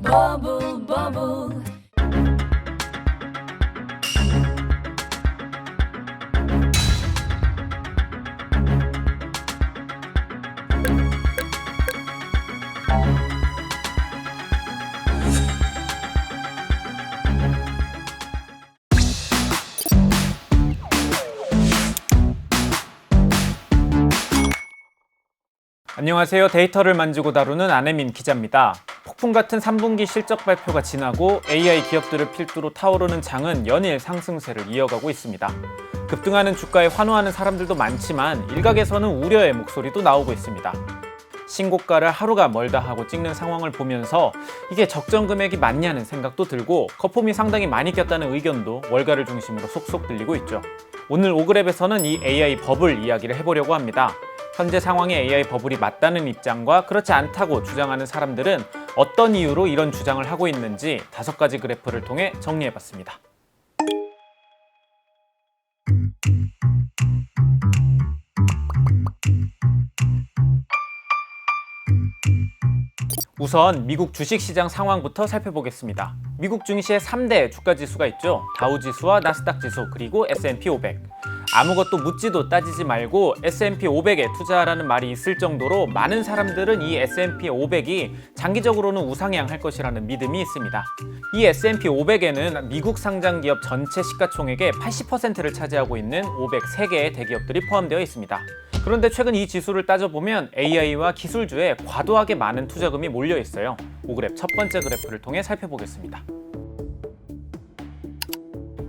bubble, bubble. 안녕하세요. 데이터를 만지고 다루는 안혜민 기자입니다. 폭풍 같은 3분기 실적 발표가 지나고 AI 기업들을 필두로 타오르는 장은 연일 상승세를 이어가고 있습니다. 급등하는 주가에 환호하는 사람들도 많지만 일각에서는 우려의 목소리도 나오고 있습니다. 신고가를 하루가 멀다 하고 찍는 상황을 보면서 이게 적정 금액이 맞냐는 생각도 들고 거품이 상당히 많이 꼈다는 의견도 월가를 중심으로 속속 들리고 있죠. 오늘 오그랩에서는 이 AI 버블 이야기를 해보려고 합니다. 현재 상황에 AI 버블이 맞다는 입장과 그렇지 않다고 주장하는 사람들은 어떤 이유로 이런 주장을 하고 있는지 5가지 그래프를 통해 정리해봤습니다. 우선 미국 주식시장 상황부터 살펴보겠습니다. 미국 증시의 3대 주가지수가 있죠. 다우지수와 나스닥지수 그리고 S&P 500. 아무것도 묻지도 따지지 말고 S&P 500에 투자하라는 말이 있을 정도로 많은 사람들은 이 S&P 500이 장기적으로는 우상향할 것이라는 믿음이 있습니다. 이 S&P 500에는 미국 상장 기업 전체 시가총액의 80%를 차지하고 있는 503개의 대기업들이 포함되어 있습니다. 그런데 최근 이 지수를 따져보면 AI와 기술주에 과도하게 많은 투자금이 몰려 있어요. 오그랩 첫 번째 그래프를 통해 살펴보겠습니다.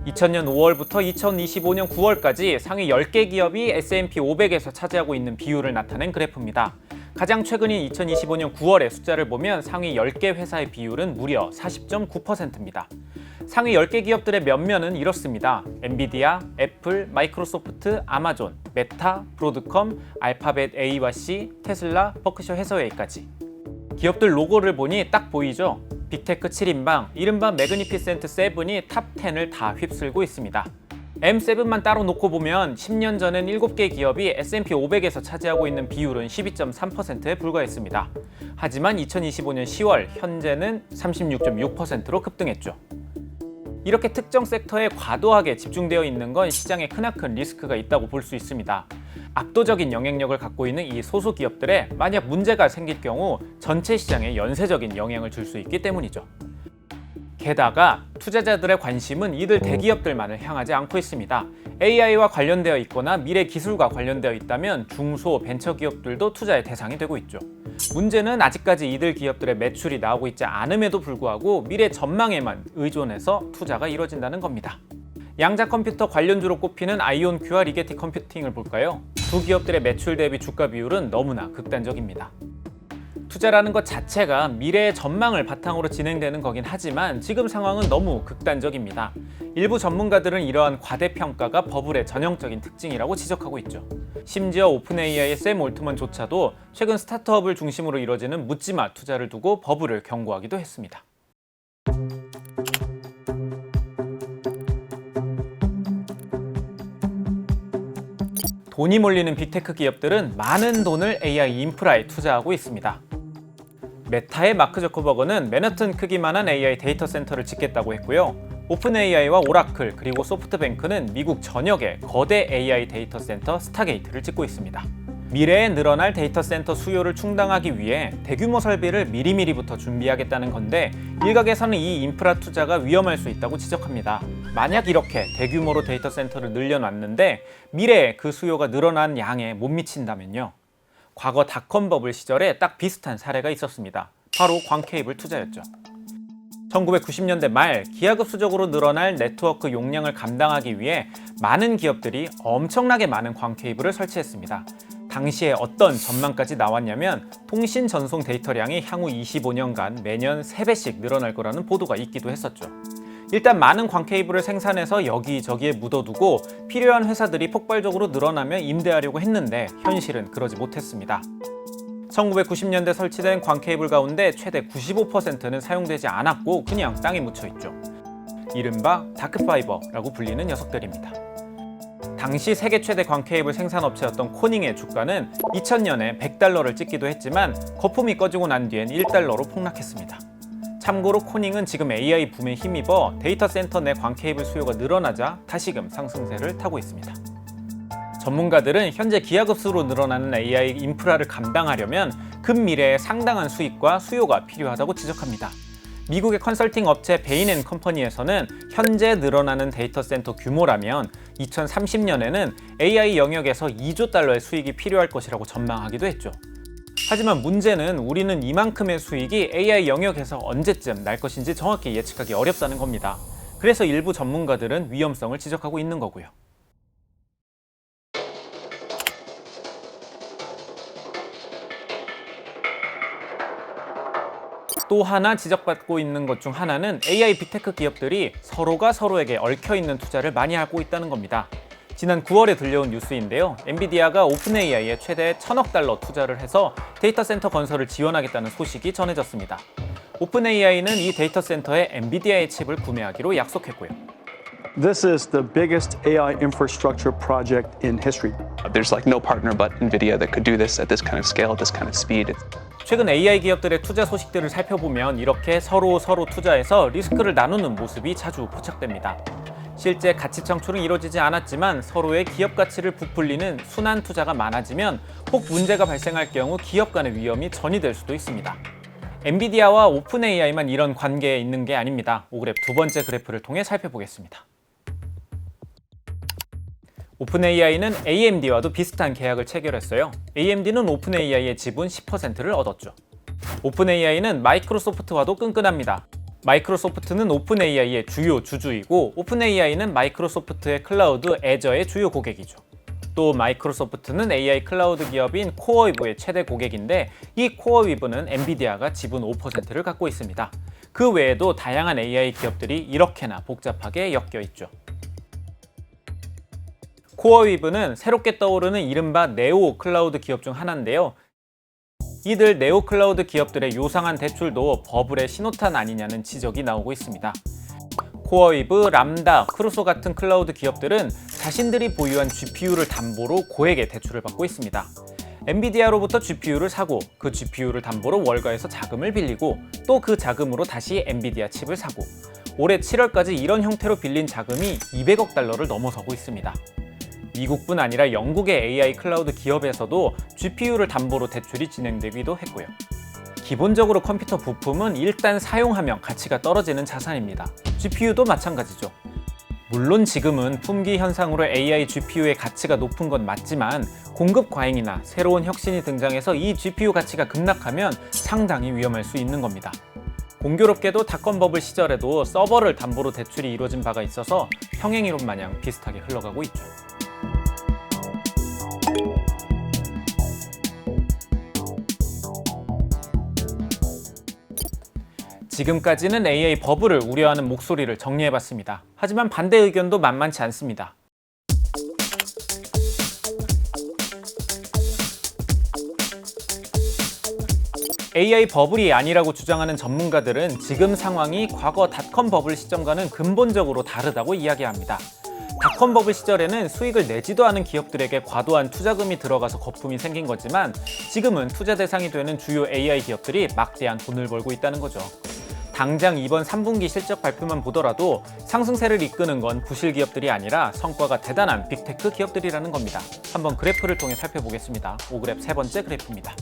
2000년 5월부터 2025년 9월까지 상위 10개 기업이 S&P 500에서 차지하고 있는 비율을 나타낸 그래프입니다. 가장 최근인 2025년 9월의 숫자를 보면 상위 10개 회사의 비율은 무려 40.9%입니다. 상위 10개 기업들의 면면은 이렇습니다. 엔비디아, 애플, 마이크로소프트, 아마존, 메타, 브로드컴, 알파벳 A와 C, 테슬라, 버크셔 해서웨이까지. 기업들 로고를 보니 딱 보이죠? 빅테크 7인방, 이른바 매그니피센트 7이 탑 10을 다 휩쓸고 있습니다. M7만 따로 놓고 보면 10년 전엔 7개 기업이 S&P 500에서 차지하고 있는 비율은 12.3%에 불과했습니다. 하지만 2025년 10월, 현재는 36.6%로 급등했죠. 이렇게 특정 섹터에 과도하게 집중되어 있는 건 시장에 크나큰 리스크가 있다고 볼 수 있습니다. 압도적인 영향력을 갖고 있는 이 소수 기업들에 만약 문제가 생길 경우 전체 시장에 연쇄적인 영향을 줄 수 있기 때문이죠. 게다가 투자자들의 관심은 이들 대기업들만을 향하지 않고 있습니다. AI와 관련되어 있거나 미래 기술과 관련되어 있다면 중소 벤처 기업들도 투자의 대상이 되고 있죠. 문제는 아직까지 이들 기업들의 매출이 나오고 있지 않음에도 불구하고 미래 전망에만 의존해서 투자가 이뤄진다는 겁니다. 양자 컴퓨터 관련주로 꼽히는 아이온큐와 리게티 컴퓨팅을 볼까요? 두 기업들의 매출 대비 주가 비율은 너무나 극단적입니다. 투자라는 것 자체가 미래의 전망을 바탕으로 진행되는 거긴 하지만 지금 상황은 너무 극단적입니다. 일부 전문가들은 이러한 과대평가가 버블의 전형적인 특징이라고 지적하고 있죠. 심지어 오픈 AI의 샘 올트먼조차도 최근 스타트업을 중심으로 이뤄지는 묻지마 투자를 두고 버블을 경고하기도 했습니다. 돈이 몰리는 빅테크 기업들은 많은 돈을 AI 인프라에 투자하고 있습니다. 메타의 마크 저커버그는 맨하튼 크기만한 AI 데이터 센터를 짓겠다고 했고요. 오픈 AI와 오라클 그리고 소프트뱅크는 미국 전역에 거대 AI 데이터 센터 스타게이트를 짓고 있습니다. 미래에 늘어날 데이터 센터 수요를 충당하기 위해 대규모 설비를 미리미리부터 준비하겠다는 건데 일각에서는 이 인프라 투자가 위험할 수 있다고 지적합니다. 만약 이렇게 대규모로 데이터 센터를 늘려놨는데 미래에 그 수요가 늘어난 양에 못 미친다면요. 과거 닷컴 버블 시절에 딱 비슷한 사례가 있었습니다. 바로 광케이블 투자였죠. 1990년대 말 기하급수적으로 늘어날 네트워크 용량을 감당하기 위해 많은 기업들이 엄청나게 많은 광케이블을 설치했습니다. 당시에 어떤 전망까지 나왔냐면 통신 전송 데이터량이 향후 25년간 매년 3배씩 늘어날 거라는 보도가 있기도 했었죠. 일단 많은 광케이블을 생산해서 여기저기에 묻어두고 필요한 회사들이 폭발적으로 늘어나면 임대하려고 했는데 현실은 그러지 못했습니다. 1990년대 설치된 광케이블 가운데 최대 95%는 사용되지 않았고 그냥 땅에 묻혀있죠. 이른바 다크파이버라고 불리는 녀석들입니다. 당시 세계 최대 광케이블 생산업체였던 코닝의 주가는 2000년에 $100를 찍기도 했지만 거품이 꺼지고 난 뒤엔 $1로 폭락했습니다. 참고로 코닝은 지금 AI 붐에 힘입어 데이터 센터 내 광 케이블 수요가 늘어나자 다시금 상승세를 타고 있습니다. 전문가들은 현재 기하급수로 늘어나는 AI 인프라를 감당하려면 근미래에 상당한 수익과 수요가 필요하다고 지적합니다. 미국의 컨설팅 업체 베인&컴퍼니에서는 현재 늘어나는 데이터 센터 규모라면 2030년에는 AI 영역에서 2조 달러의 수익이 필요할 것이라고 전망하기도 했죠. 하지만 문제는 우리는 이만큼의 수익이 AI 영역에서 언제쯤 날 것인지 정확히 예측하기 어렵다는 겁니다. 그래서 일부 전문가들은 위험성을 지적하고 있는 거고요. 또 하나 지적받고 있는 것 중 하나는 AI 빅테크 기업들이 서로가 서로에게 얽혀있는 투자를 많이 하고 있다는 겁니다. 지난 9월에 들려온 뉴스인데요. 엔비디아가 오픈AI에 최대 1,000억 달러 투자를 해서 데이터 센터 건설을 지원하겠다는 소식이 전해졌습니다. 오픈AI는 이 데이터 센터에 엔비디아의 칩을 구매하기로 약속했고요. This is the biggest AI infrastructure project in history. There's like no partner but NVIDIA that could do this at this kind of scale, at this kind of speed. 최근 AI 기업들의 투자 소식들을 살펴보면 이렇게 서로 투자해서 리스크를 나누는 모습이 자주 포착됩니다. 실제 가치 창출은 이루어지지 않았지만 서로의 기업 가치를 부풀리는 순환 투자가 많아지면 혹 문제가 발생할 경우 기업 간의 위험이 전이될 수도 있습니다. 엔비디아와 오픈AI만 이런 관계에 있는 게 아닙니다. 오그랩 두 번째 그래프를 통해 살펴보겠습니다. 오픈AI는 AMD와도 비슷한 계약을 체결했어요. AMD는 오픈AI의 지분 10%를 얻었죠. 오픈AI는 마이크로소프트와도 끈끈합니다. 마이크로소프트는 오픈AI의 주요 주주이고 오픈AI는 마이크로소프트의 클라우드 애저의 주요 고객이죠. 또 마이크로소프트는 AI 클라우드 기업인 코어위브의 최대 고객인데 이 코어위브는 엔비디아가 지분 5%를 갖고 있습니다. 그 외에도 다양한 AI 기업들이 이렇게나 복잡하게 엮여 있죠. 코어위브는 새롭게 떠오르는 이른바 네오 클라우드 기업 중 하나인데요. 이들 네오 클라우드 기업들의 요상한 대출도 버블의 신호탄 아니냐는 지적이 나오고 있습니다. 코어위브, 람다, 크루소 같은 클라우드 기업들은 자신들이 보유한 GPU를 담보로 고액의 대출을 받고 있습니다. 엔비디아로부터 GPU를 사고 그 GPU를 담보로 월가에서 자금을 빌리고 또 그 자금으로 다시 엔비디아 칩을 사고 올해 7월까지 이런 형태로 빌린 자금이 200억 달러를 넘어서고 있습니다. 미국뿐 아니라 영국의 AI 클라우드 기업에서도 GPU를 담보로 대출이 진행되기도 했고요. 기본적으로 컴퓨터 부품은 일단 사용하면 가치가 떨어지는 자산입니다. GPU도 마찬가지죠. 물론 지금은 품귀 현상으로 AI GPU의 가치가 높은 건 맞지만 공급 과잉이나 새로운 혁신이 등장해서 이 GPU 가치가 급락하면 상당히 위험할 수 있는 겁니다. 공교롭게도 닷컴 버블 시절에도 서버를 담보로 대출이 이루어진 바가 있어서 평행이론 마냥 비슷하게 흘러가고 있죠. 지금까지는 AI 버블을 우려하는 목소리를 정리해봤습니다. 하지만 반대 의견도 만만치 않습니다. AI 버블이 아니라고 주장하는 전문가들은 지금 상황이 과거 닷컴 버블 시점과는 근본적으로 다르다고 이야기합니다. 닷컴 버블 시절에는 수익을 내지도 않은 기업들에게 과도한 투자금이 들어가서 거품이 생긴 거지만 지금은 투자 대상이 되는 주요 AI 기업들이 막대한 돈을 벌고 있다는 거죠. 당장 이번 3분기 실적 발표만 보더라도 상승세를 이끄는 건 부실 기업들이 아니라 성과가 대단한 빅테크 기업들이라는 겁니다. 한번 그래프를 통해 살펴보겠습니다. 5그래프 세 번째 그래프입니다.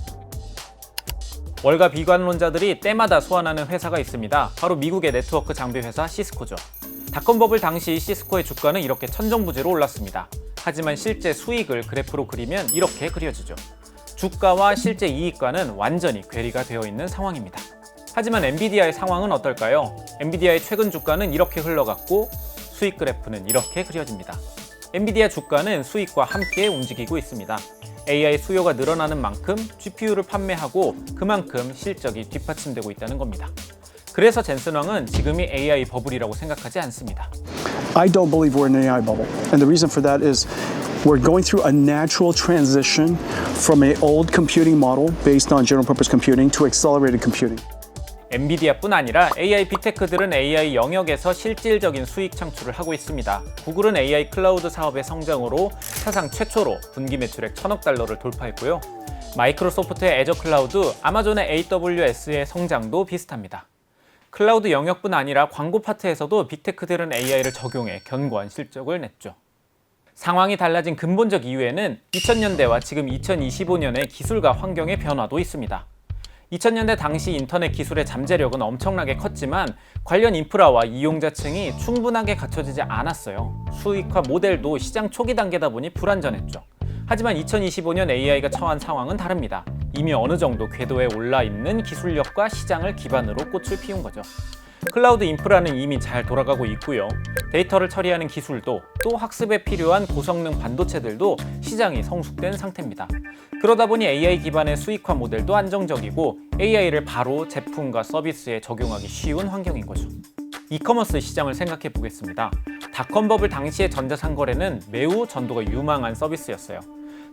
월가 비관론자들이 때마다 소환하는 회사가 있습니다. 바로 미국의 네트워크 장비 회사 시스코죠. 닷컴 버블 당시 시스코의 주가는 이렇게 천정부지로 올랐습니다. 하지만 실제 수익을 그래프로 그리면 이렇게 그려지죠. 주가와 실제 이익과는 완전히 괴리가 되어 있는 상황입니다. 하지만 엔비디아의 상황은 어떨까요? 엔비디아의 최근 주가는 이렇게 흘러갔고 수익 그래프는 이렇게 그려집니다. 엔비디아 주가는 수익과 함께 움직이고 있습니다. AI 수요가 늘어나는 만큼 GPU를 판매하고 그만큼 실적이 뒷받침되고 있다는 겁니다. 그래서 젠슨 왕은 지금이 AI 버블이라고 생각하지 않습니다. I don't believe we're in an AI bubble. And the reason for that is we're going through a natural transition from an old computing model based on general purpose computing to accelerated computing. 엔비디아뿐 아니라 AI 빅테크들은 AI 영역에서 실질적인 수익 창출을 하고 있습니다. 구글은 AI 클라우드 사업의 성장으로 사상 최초로 분기 매출액 1,000억 달러를 돌파했고요. 마이크로소프트의 애저 클라우드, 아마존의 AWS의 성장도 비슷합니다. 클라우드 영역뿐 아니라 광고 파트에서도 빅테크들은 AI를 적용해 견고한 실적을 냈죠. 상황이 달라진 근본적 이유에는 2000년대와 지금 2025년의 기술과 환경의 변화도 있습니다. 2000년대 당시 인터넷 기술의 잠재력은 엄청나게 컸지만 관련 인프라와 이용자층이 충분하게 갖춰지지 않았어요. 수익화 모델도 시장 초기 단계다 보니 불완전했죠. 하지만 2025년 AI가 처한 상황은 다릅니다. 이미 어느 정도 궤도에 올라 있는 기술력과 시장을 기반으로 꽃을 피운 거죠. 클라우드 인프라는 이미 잘 돌아가고 있고요. 데이터를 처리하는 기술도 또 학습에 필요한 고성능 반도체들도 시장이 성숙된 상태입니다. 그러다 보니 AI 기반의 수익화 모델도 안정적이고 AI를 바로 제품과 서비스에 적용하기 쉬운 환경인 거죠. 이커머스 시장을 생각해 보겠습니다. 닷컴 버블 당시의 전자상거래는 매우 전도가 유망한 서비스였어요.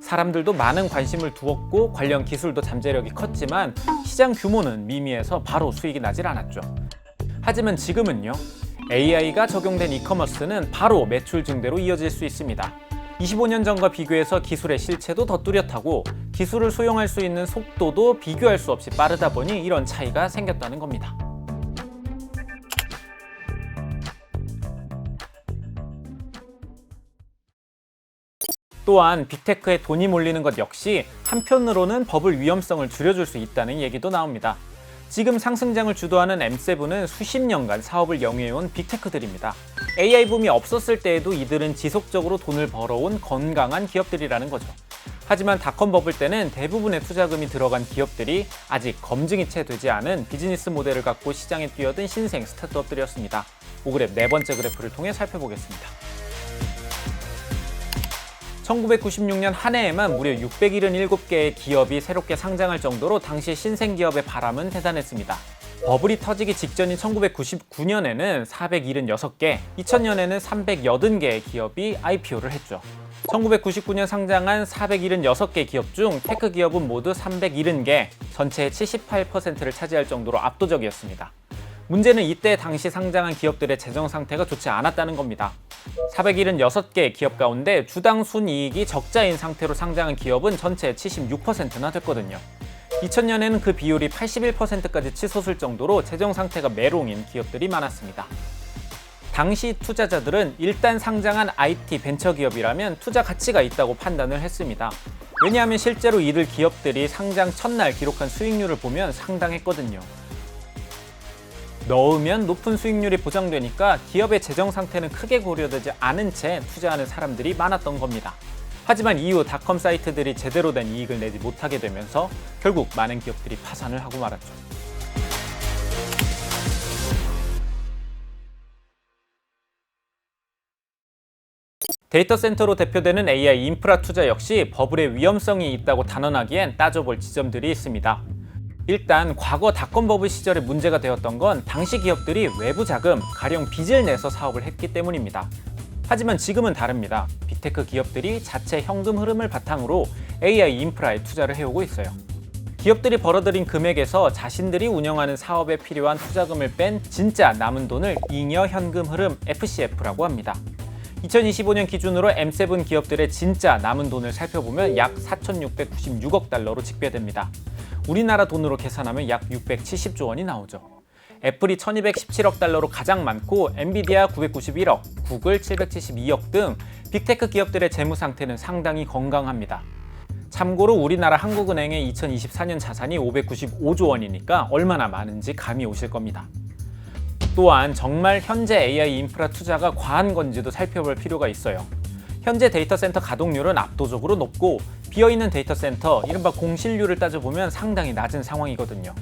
사람들도 많은 관심을 두었고 관련 기술도 잠재력이 컸지만 시장 규모는 미미해서 바로 수익이 나질 않았죠. 하지만 지금은요, AI가 적용된 이커머스는 바로 매출 증대로 이어질 수 있습니다. 25년 전과 비교해서 기술의 실체도 더 뚜렷하고 기술을 수용할 수 있는 속도도 비교할 수 없이 빠르다 보니 이런 차이가 생겼다는 겁니다. 또한 빅테크에 돈이 몰리는 것 역시 한편으로는 버블 위험성을 줄여줄 수 있다는 얘기도 나옵니다. 지금 상승장을 주도하는 M7은 수십 년간 사업을 영위해온 빅테크들입니다. AI 붐이 없었을 때에도 이들은 지속적으로 돈을 벌어온 건강한 기업들이라는 거죠. 하지만 닷컴 버블 때는 대부분의 투자금이 들어간 기업들이 아직 검증이 채 되지 않은 비즈니스 모델을 갖고 시장에 뛰어든 신생 스타트업들이었습니다. 오그랩 네 번째 그래프를 통해 살펴보겠습니다. 1996년 한 해에만 무려 677개의 기업이 새롭게 상장할 정도로 당시 신생기업의 바람은 대단했습니다. 버블이 터지기 직전인 1999년에는 476개, 2000년에는 380개의 기업이 IPO를 했죠. 1999년 상장한 476개 기업 중 테크 기업은 모두 370개, 전체의 78%를 차지할 정도로 압도적이었습니다. 문제는 이때 당시 상장한 기업들의 재정 상태가 좋지 않았다는 겁니다. 476개 기업 가운데 주당 순이익이 적자인 상태로 상장한 기업은 전체의 76%나 됐거든요. 2000년에는 그 비율이 81%까지 치솟을 정도로 재정 상태가 메롱인 기업들이 많았습니다. 당시 투자자들은 일단 상장한 IT 벤처 기업이라면 투자 가치가 있다고 판단을 했습니다. 왜냐하면 실제로 이들 기업들이 상장 첫날 기록한 수익률을 보면 상당했거든요. 넣으면 높은 수익률이 보장되니까 기업의 재정 상태는 크게 고려되지 않은 채 투자하는 사람들이 많았던 겁니다. 하지만 이후 닷컴 사이트들이 제대로 된 이익을 내지 못하게 되면서 결국 많은 기업들이 파산을 하고 말았죠. 데이터 센터로 대표되는 AI 인프라 투자 역시 버블의 위험성이 있다고 단언하기엔 따져볼 지점들이 있습니다. 일단 과거 닷컴 버블 시절에 문제가 되었던 건 당시 기업들이 외부 자금, 가령 빚을 내서 사업을 했기 때문입니다. 하지만 지금은 다릅니다. 빅테크 기업들이 자체 현금 흐름을 바탕으로 AI 인프라에 투자를 해오고 있어요. 기업들이 벌어들인 금액에서 자신들이 운영하는 사업에 필요한 투자금을 뺀 진짜 남은 돈을 잉여 현금 흐름 FCF라고 합니다. 2025년 기준으로 M7 기업들의 진짜 남은 돈을 살펴보면 약 4,696억 달러로 집계됩니다. 우리나라 돈으로 계산하면 약 670조 원이 나오죠. 애플이 1,217억 달러로 가장 많고 엔비디아 991억, 구글 772억 등 빅테크 기업들의 재무 상태는 상당히 건강합니다. 참고로 우리나라 한국은행의 2024년 자산이 595조 원이니까 얼마나 많은지 감이 오실 겁니다. 또한 정말 현재 AI 인프라 투자가 과한 건지도 살펴볼 필요가 있어요. 현재 데이터 센터 가동률은 압도적으로 높고 비어있는 데이터 센터, 이른바 공실률을 따져보면 상당히 낮은 상황이거든요.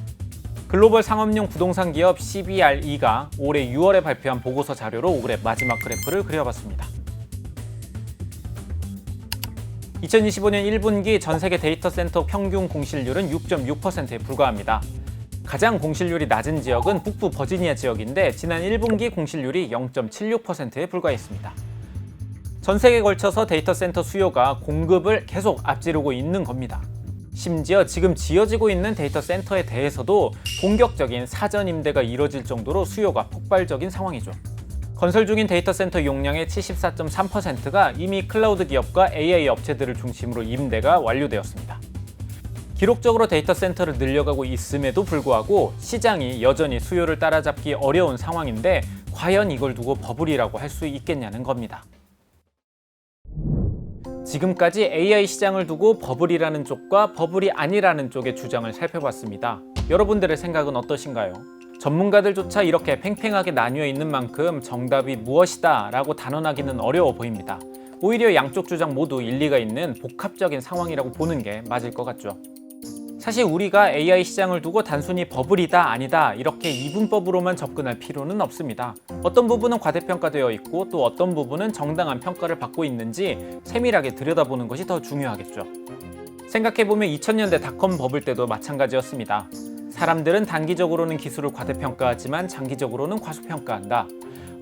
글로벌 상업용 부동산 기업 CBRE가 올해 6월에 발표한 보고서 자료로 오그랩 마지막 그래프를 그려봤습니다. 2025년 1분기 전 세계 데이터 센터 평균 공실률은 6.6%에 불과합니다. 가장 공실률이 낮은 지역은 북부 버지니아 지역인데 지난 1분기 공실률이 0.76%에 불과했습니다. 전 세계에 걸쳐서 데이터 센터 수요가 공급을 계속 앞지르고 있는 겁니다. 심지어 지금 지어지고 있는 데이터 센터에 대해서도 본격적인 사전 임대가 이뤄질 정도로 수요가 폭발적인 상황이죠. 건설 중인 데이터 센터 용량의 74.3%가 이미 클라우드 기업과 AI 업체들을 중심으로 임대가 완료되었습니다. 기록적으로 데이터 센터를 늘려가고 있음에도 불구하고 시장이 여전히 수요를 따라잡기 어려운 상황인데 과연 이걸 두고 버블이라고 할 수 있겠냐는 겁니다. 지금까지 AI 시장을 두고 버블이라는 쪽과 버블이 아니라는 쪽의 주장을 살펴봤습니다. 여러분들의 생각은 어떠신가요? 전문가들조차 이렇게 팽팽하게 나뉘어 있는 만큼 정답이 무엇이다 라고 단언하기는 어려워 보입니다. 오히려 양쪽 주장 모두 일리가 있는 복합적인 상황이라고 보는 게 맞을 것 같죠. 사실 우리가 AI 시장을 두고 단순히 버블이다 아니다 이렇게 이분법으로만 접근할 필요는 없습니다. 어떤 부분은 과대평가되어 있고 또 어떤 부분은 정당한 평가를 받고 있는지 세밀하게 들여다보는 것이 더 중요하겠죠. 생각해보면 2000년대 닷컴 버블 때도 마찬가지였습니다. 사람들은 단기적으로는 기술을 과대평가하지만 장기적으로는 과소평가한다.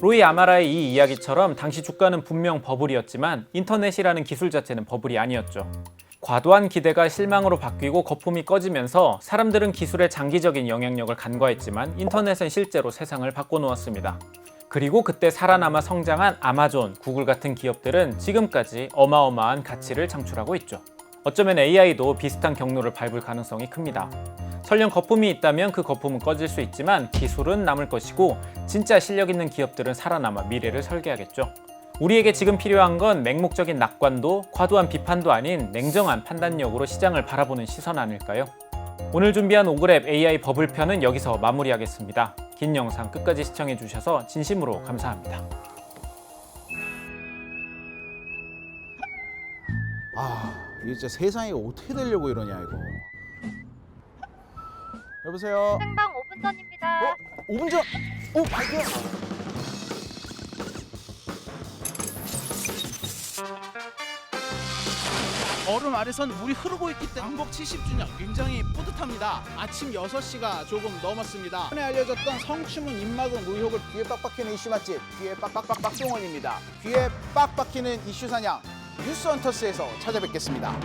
로이 아마라의 이 이야기처럼 당시 주가는 분명 버블이었지만 인터넷이라는 기술 자체는 버블이 아니었죠. 과도한 기대가 실망으로 바뀌고 거품이 꺼지면서 사람들은 기술의 장기적인 영향력을 간과했지만 인터넷은 실제로 세상을 바꿔놓았습니다. 그리고 그때 살아남아 성장한 아마존, 구글 같은 기업들은 지금까지 어마어마한 가치를 창출하고 있죠. 어쩌면 AI도 비슷한 경로를 밟을 가능성이 큽니다. 설령 거품이 있다면 그 거품은 꺼질 수 있지만 기술은 남을 것이고 진짜 실력 있는 기업들은 살아남아 미래를 설계하겠죠. 우리에게 지금 필요한 건 맹목적인 낙관도 과도한 비판도 아닌 냉정한 판단력으로 시장을 바라보는 시선 아닐까요? 오늘 준비한 오그랩 AI 버블 편은 여기서 마무리하겠습니다. 긴 영상 끝까지 시청해주셔서 진심으로 감사합니다. 이게 진짜 세상이 어떻게 되려고 이러냐 이거. 여보세요. 생방 5분 전입니다. 5분 전. 발견. 얼음 아래선 물이 흐르고 있기 때문에 광복 70주년 굉장히 뿌듯합니다. 아침 6시가 조금 넘었습니다. 전에 알려졌던 성추문 입막음 의혹을 귀에 빡빡히는 이슈 맛집 귀에 빡빡빡빡 송원입니다. 귀에 빡빡히는 이슈 사냥 뉴스헌터스에서 찾아뵙겠습니다.